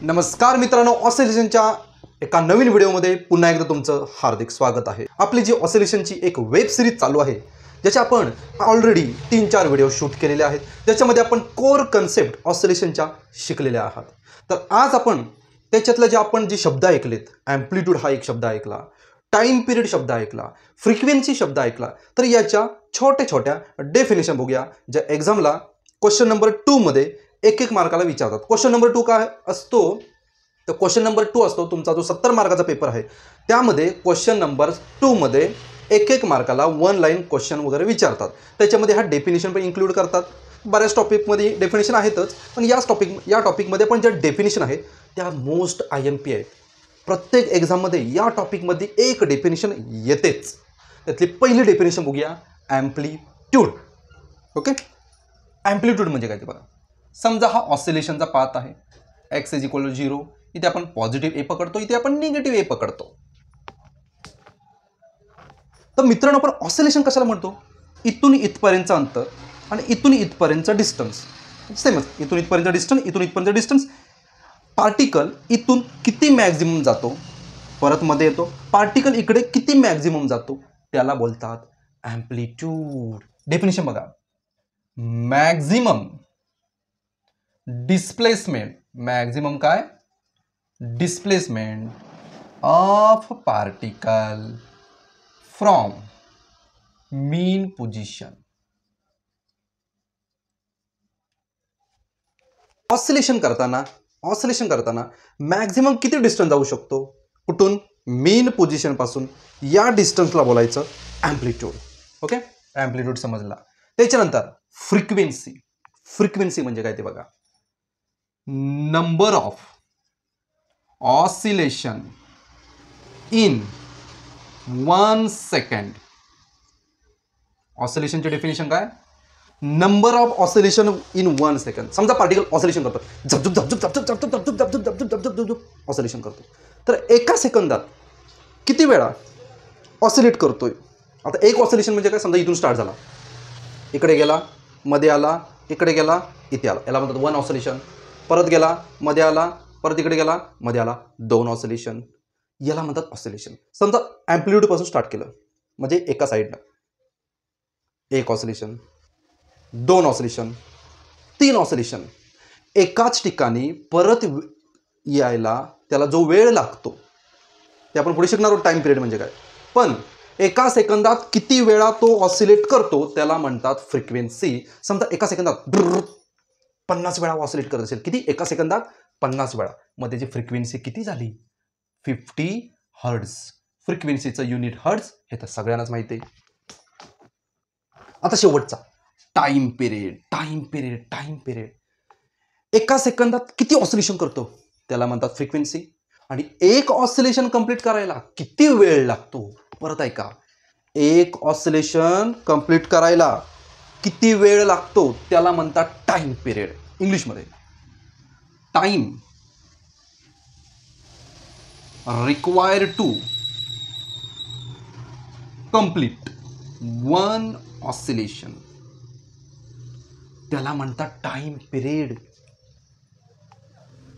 नमस्कार मित्रांनो, ऑसिलेशनच्या एका नवीन व्हिडिओमध्ये पुन्हा एकदा तुमचं हार्दिक स्वागत आहे। आपली जी ऑसिलेशनची एक वेब सिरीज चालू आहे, ज्याचे आपण ऑलरेडी 3-4 व्हिडिओ शूट केलेले आहेत, ज्याच्यामध्ये आपण कोर कन्सेप्ट ऑसिलेशनच्या शिकलेले आहात। तर आज आपण त्याच्यातलं जे आपण जे शब्द ऐकलेत, ॲम्प्लिट्यूड हा एक शब्द ऐकला, टाइम पिरियड शब्द ऐकला, फ्रिक्वेन्सी शब्द ऐकला, तर याच्या छोट्या छोट्या डेफिनेशन बघूया, ज्या एक्झामला क्वेश्चन नंबर 2 मध्ये एक मार्काला विचारतात। क्वेश्चन नंबर 2 काय असतो? तर क्वेश्चन नंबर 2 असतो तुमचा जो 70 मार्काचा पेपर आहे, त्यामध्ये क्वेश्चन नंबर 2 मध्ये एक मार्काला 1 लाईन क्वेश्चन वगैरे विचारतात। त्याच्यामध्ये हा डेफिनेशन पण इन्क्लूड करतात। बऱ्याच टॉपिकमध्ये डेफिनेशन आहेतच, पण या टॉपिकमध्ये पण ज्या डेफिनेशन आहेत त्या मोस्ट IMP आहेत। प्रत्येक एक्झाममध्ये या टॉपिकमध्ये एक डेफिनेशन येतेच। त्यातली पहिली डेफिनेशन बघूया, ॲम्प्लिट्यूड। ओके, ॲम्प्लिट्यूड म्हणजे काय ते बघा। समजा हा ऑसिलेशनचा पाथ आहे, x = 0, इथे आपण पॉझिटिव्ह ए पकडतो, इथे आपण निगेटिव्ह ए पकडतो। तर मित्रांनो, आपण ऑसिलेशन कशाला म्हणतो? इथून इथपर्यंतचं अंतर आणि इथून इथपर्यंतचं डिस्टन्स सेमच। इथून इथपर्यंतचं डिस्टन्स, इथून इथपर्यंतचं डिस्टन्स। पार्टिकल इथून किती मॅक्झिमम जातो, परत मध्ये येतो, पार्टिकल इकडे किती मॅक्झिमम जातो, त्याला बोलतात ॲम्प्लिट्यूड। डेफिनेशन बघा, मॅक्झिमम डिस्प्लेसमेंट, मॅक्झिमम काय? Displacement of particle from mean position. Oscillation करताना मॅक्झिमम किती डिस्टन्स जाऊ शकतो? कुठून? मीन पोझिशन पासून। या डिस्टन्सला बोलायचं ॲम्प्लिट्यूड। ओके, ॲम्प्लिट्यूड समजला। त्याच्यानंतर फ्रिक्वेन्सी म्हणजे काय ते बघा, number of oscillation in 1 second. ऑसिलेशनचे डेफिनेशन काय? Number of oscillation in 1 second. समजा पार्टिकल ऑसिलेशन करतो, झपझप झपझप झपझप झपझप झपझप झपझप झपझप झपझप ऑसिलेशन करतो, तर एका सेकंदात किती वेळा ऑसिलेट करतोय? आता एक ऑसिलेशन म्हणजे काय? समजा इथून स्टार्ट झाला, इकडे गेला, मध्ये आला, इकडे गेला, इथे आला, याला म्हणतात 1 ऑसिलेशन। परत गेला, मध्ये आला, परत इकडे गेला, मध्ये आला, 2 ऑसिलेशन, याला म्हणतात ऑसिलेशन। समजा ॲम्प्लिट्यूड पासून स्टार्ट केलं, म्हणजे एका साईडनं 1 ऑसिलेशन, 2 ऑसिलेशन, 3 ऑसिलेशन। एकाच ठिकाणी परत यायला त्याला जो वेळ लागतो ते आपण पुढे शिकणार आहोत, टाइम पिरियड म्हणजे काय। पण एका सेकंदात किती वेळा तो ऑसिलेट करतो त्याला म्हणतात फ्रिक्वेन्सी। समजा एका सेकंदात 50 वेळा ऑसिलेट करत असेल, किती? एका सेकंदात 50 वेळा, मग त्याची फ्रिक्वेन्सी किती झाली? 50 हर्ट्झ। फ्रिक्वेन्सीचं युनिट हर्ट्झ हे तर सगळ्यांनाच माहिती आहे। आता शेवटचा टाइम पिरियड। एका सेकंदात किती ऑसिलेशन करतो त्याला म्हणतात फ्रिक्वेन्सी। आणि एक ऑसिलेशन कंप्लीट करायला किती वेळ लागतो? परत ऐका, एक ऑसिलेशन कंप्लीट करायला किती वेळ लागतो त्याला म्हणतात टाइम पिरियड। इंग्लिशमध्ये time required to complete 1 oscillation, त्याला म्हणतात टाइम पिरियड।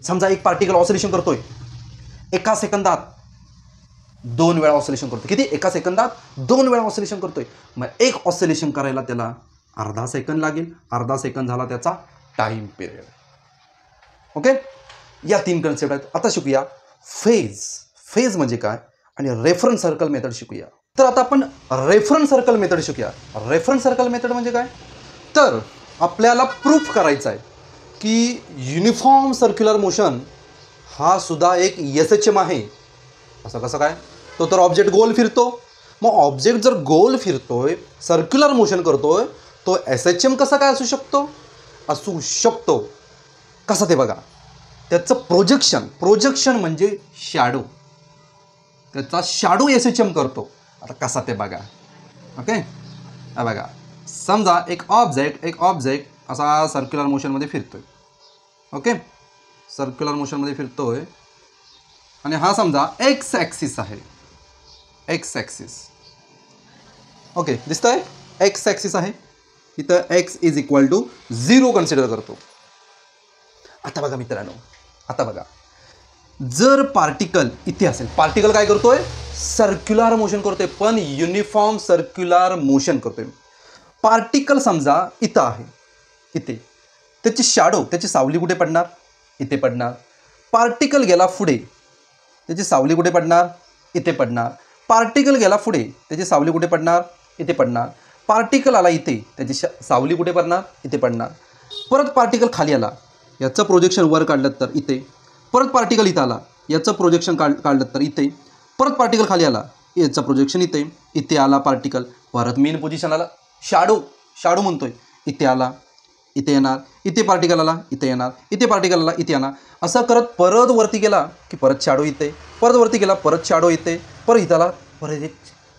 समजा एक पार्टिकल ऑसिलेशन करतोय, एका सेकंदात 2 वेळा ऑसिलेशन करतोय। किती? एका सेकंदात 2 वेळा ऑसिलेशन करतोय, मग एक ऑसिलेशन करायला त्याला अर्धा सेकंद लागेल। अर्धा सेकंद झाला त्याचा टाइम पिरियड। ओके, या 3 कन्सेप्ट आहेत। आता शिकूया फेज म्हणजे काय आणि रेफरन्स सर्कल मेथड शिकूया। तर आता आपण रेफरन्स सर्कल मेथड शिकूया। रेफरन्स सर्कल मेथड म्हणजे काय? तर आपल्याला प्रूफ करायचा आहे की युनिफॉर्म सर्क्युलर मोशन हा सुद्धा एक SHM आहे। असं कसं काय? तो तर ऑब्जेक्ट गोल फिरतो, मग ऑब्जेक्ट जर गोल फिरतोय, सर्क्युलर मोशन करतोय, तो SHM कसा काय असू शकतो? कसं ते बघा, त्याचं प्रोजेक्शन म्हणजे शॅडो, त्याचा शॅडो SHM करतो। आता कसा ते बघा। ओके, बघा, समजा एक ऑब्जेक्ट असा सर्क्युलर मोशनमध्ये फिरतोय। ओके, सर्क्युलर मोशनमध्ये फिरतोय आणि हा समजा एक्स ॲक्सिस आहे, एक्स ॲक्सिस। ओके, दिसतंय एक्स ॲक्सिस आहे, इथं x = 0 कन्सिडर करतो। आता बघा मित्रांनो, आता बघा, जर पार्टिकल इथे असेल, पार्टिकल काय करतोय, सर्क्युलर मोशन करतोय, पण युनिफॉर्म सर्क्युलर मोशन करतोय. पार्टिकल समजा इथं आहे, इथे, त्याची शॅडो, त्याची सावली कुठे पडणार, इथे पडणार. पार्टिकल गेला पुढे, त्याची सावली कुठे पडणार, इथे पडणार. पार्टिकल गेला पुढे, त्याची सावली कुठे पडणार, इथे पडणार. पार्टिकल आला इथे, त्याची सावली कुठे पडणार, इथे पडणार. परत पार्टिकल खाली आला, याचं प्रोजेक्शन वर काढलं तर इथे. परत पार्टिकल इथं आला, याचं प्रोजेक्शन काढलं तर इथे. परत पार्टिकल खाली आला, याचं प्रोजेक्शन इथे. इथे आला पार्टिकल, परत मेन पोझिशन आला, शॅडो म्हणतोय, इथे आला, इथे येणार. इथे पार्टिकल आला, इथे येणार. इथे पार्टिकल आला, इथे येणार. असं करत परत वरती गेला की परत शॅडो इथे, परत वरती गेला परत शॅडो इथे, परत इथं आला,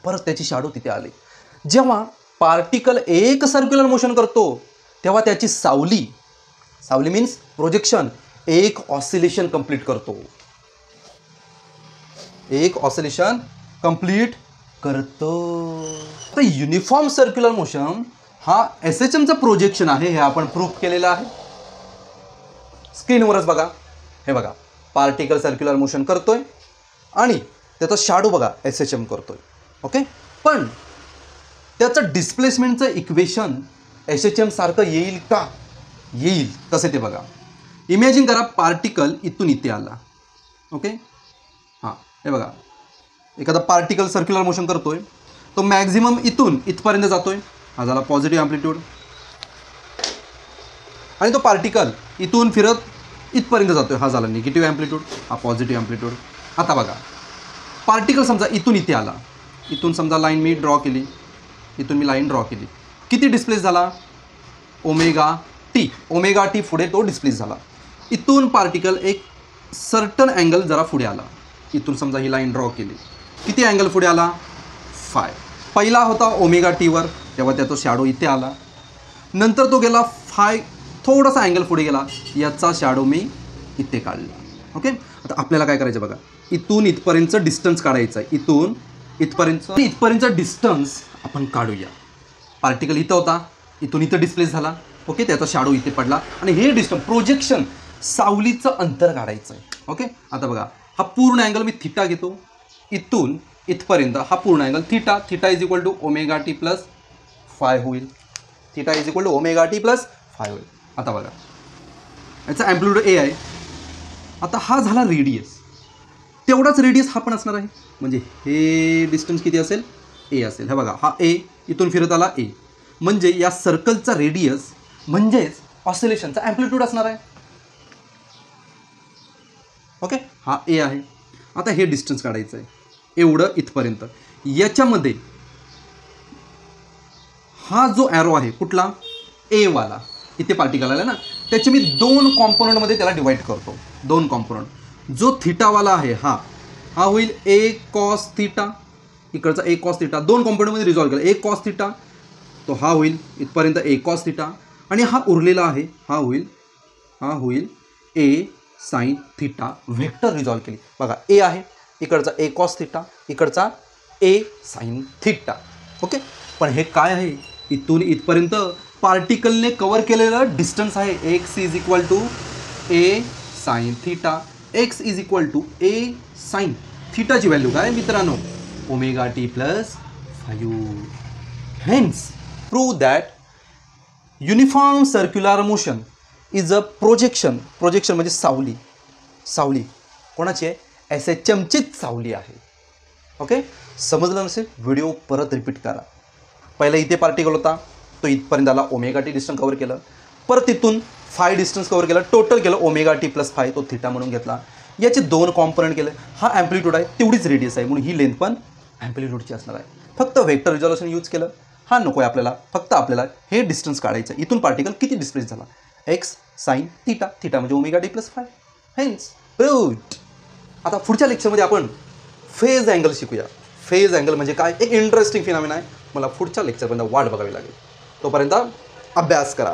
परत त्याची शॅडो तिथे आली. जेव्हा पार्टिकल एक सर्क्युलर मोशन करतो तेव्हा त्याची सावली मीन्स प्रोजेक्शन एक ऑसिलेशन कंप्लीट करतो, एक ऑसिलेशन कंप्लीट करतो. तर युनिफॉर्म सर्क्युलर मोशन हा SHMचं प्रोजेक्शन आहे, हे आपण प्रूफ केलेलं आहे. स्क्रीनवरच बघा, हे बघा, पार्टिकल सर्क्युलर मोशन करतोय आणि त्याचा शॅडो बघा SHM करतोय. ओके, पण त्याचं डिस्प्लेसमेंटचं इक्वेशन SHM सारखं येईल का, येईल कसे ते बघा. इमॅजिन करा पार्टिकल इथून इथे आला. ओके, हां, हे बघा, एखादा पार्टिकल सर्क्युलर मोशन करतोय, तो मॅक्झिमम इथून इथपर्यंत जातोय, हा झाला पॉझिटिव्ह अँप्लिट्यूड. आणि तो पार्टिकल इथून फिरत इथपर्यंत जातोय, हा झाला निगेटिव्ह अँप्लिट्यूड, हा पॉझिटिव्ह अँप्लिट्यूड. आता बघा, पार्टिकल समजा इथून इथे आला, इथून समजा लाईन मी ड्रॉ केली, इथून मी लाईन ड्रॉ केली, किती डिस्प्लेस झाला, ओमेगा टी पुढे तो डिस्प्लेस झाला. इथून पार्टिकल एक सर्टन अँगल जरा पुढे आला, इथून समजा ही लाईन ड्रॉ केली, किती अँगल पुढे आला, फाय. पहिला होता ओमेगा टीवर, तेव्हा त्याचा शॅडो इथे आला. नंतर तो गेला फाय, थोडासा अँगल पुढे गेला, याचा शॅडो मी इथे काढला. ओके, आता आपल्याला काय करायचं बघा, इथून इथपर्यंतचं डिस्टन्स काढायचं आहे, इथून इथपर्यंतचं डिस्टन्स आपण काढूया. पार्टिकल इथं होता, इथून इथं डिस्प्लेस झाला. ओके, त्याचा शॅडो इथे पडला आणि हे डिस्टन्स प्रोजेक्शन सावलीचं अंतर काढायचं आहे. ओके, आता बघा, हा पूर्ण अँगल मी थिटा घेतो, इथून इथपर्यंत हा पूर्ण angle theta is equal to omega T plus phi होईल. Theta is equal to omega T plus phi होईल. आता बघा, याचा अँप्लिट्यूड ए आहे. आता हा झाला रेडियस, तेवढाच रेडियस हा पण असणार आहे, म्हणजे हे डिस्टन्स किती असेल, ए असेल. हे बघा, हा ए इथून फिरत आला ए, म्हणजे या सर्कलचा रेडियस म्हणजेच ऑसिलेशनचा अँप्लिट्यूड असणार आहे. ओके, हा ए आहे. आता हे डिस्टन्स काढायचं आहे, एवढं इथपर्यंत. याच्यामध्ये हा जो ॲरो आहे कुठला, ए वाला, इथे पार्टिकल आला ना, त्याचे मी दोन कॉम्पोनंटमध्ये त्याला डिवाइड करतो, दोन कॉम्पोनंट. जो थिटावाला आहे हा होईल ए कॉस थिटा, इकडचा ए कॉस थिटा, दोन कॉम्पोनंटमध्ये रिझॉल्व केला, ए कॉस थिटा, तो हा होईल इथपर्यंत ए कॉस थिटा. आणि हा उरलेला आहे, हा होईल ए साइन थिटा. व्हेक्टर रिझॉल्व केली बघा, ए आहे, इकडचा ए कॉस थिटा, इकडचा ए साइन थिटा. ओके, पण हे काय आहे, इथून इथपर्यंत पार्टिकलने कवर केलेलं डिस्टन्स आहे. X is equal to A sine theta, X is equal to A sine थिटाची व्हॅल्यू काय मित्रांनो, omega T plus 5. Hence prove that uniform circular motion is a projection म्हणजे सावली कोणाची आहे, SHMचीच सावली आहे. ओके, समजलं नसेल व्हिडिओ परत रिपीट करा. पहिला इथे पार्टिकल होता, तो इथपर्यंत आला, ओमेगा टी डिस्टन्स कवर केलं, परत तिथून फाय डिस्टन्स कवर केलं, टोटल केलं ओमेगा टी प्लस 5, तो थिटा म्हणून घेतला. याचे दोन कॉम्पोनंट केले, हा अँप्लिट्यूड आहे, तेवढीच रेडियस आहे, म्हणून ही लेंथ पण अँप्लिट्यूडची असणार आहे. फक्त वेक्टर रिझॉल्युशन यूज केलं, हा नको आहे आपल्याला, फक्त आपल्याला हे डिस्टन्स काढायचं. इथून पार्टिकल किती डिस्प्लेस झाला, एक्स साइन थिटा म्हणजे omega T plus 5. Hence proved. आता पुढच्या लेक्चरमध्ये आपण फेज अँगल शिकूया. फेज अँगल म्हणजे काय, एक इंटरेस्टिंग फिनॉमिना आहे. मला पुढच्या लेक्चरपर्यंत वाट बघावी लागेल. तोपर्यंत अभ्यास करा.